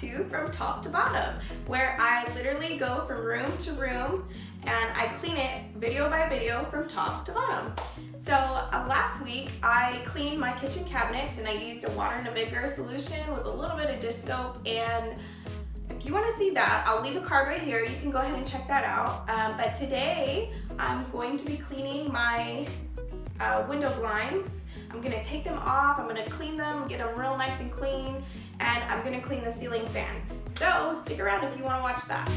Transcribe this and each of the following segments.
to From Top to Bottom, where I literally go from room to room and I clean it video by video from top to bottom. So last week I cleaned my kitchen cabinets and I used a water and a vinegar solution with a little bit of dish soap, and if you want to see that, I'll leave a card right here. You can go ahead and check that out. But today I'm going to be cleaning my window blinds. I'm going to take them off, I'm going to clean them, get them real nice and clean, and I'm going to clean the ceiling fan. So stick around if you want to watch that.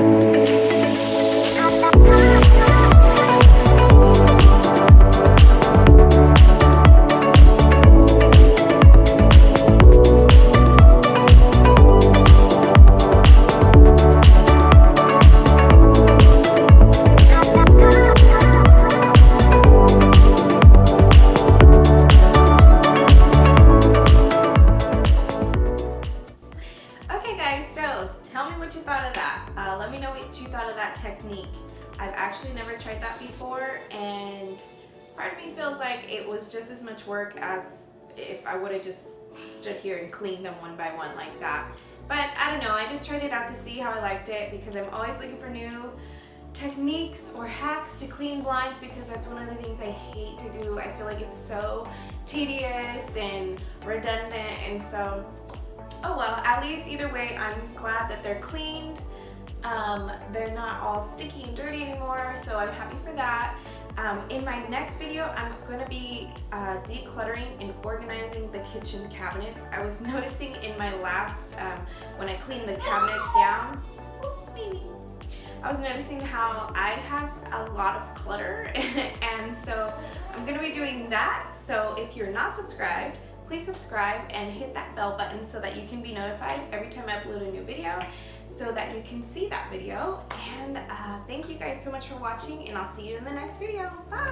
Okay guys, so tell me what you thought of that. Let me know what you thought of that technique. I've actually never tried that before, and part of me feels like it was just as much work as if I would have just stood here and cleaned them one by one like that. But I don't know, I just tried it out to see how I liked it, because I'm always looking for new techniques or hacks to clean blinds, because that's one of the things I hate to do. I feel like it's so tedious and redundant, and so oh well, at least either way, I'm glad that they're cleaned. They're not all sticky and dirty anymore, so I'm happy for that. In my next video, I'm going to be decluttering and organizing the kitchen cabinets. I was noticing in my last, when I cleaned the cabinets down, I was noticing how I have a lot of clutter, and so I'm going to be doing that. So if you're not subscribed, please subscribe and hit that bell button so that you can be notified every time I upload a new video, so that you can see that video. And thank you guys so much for watching, and I'll see you in the next video. Bye!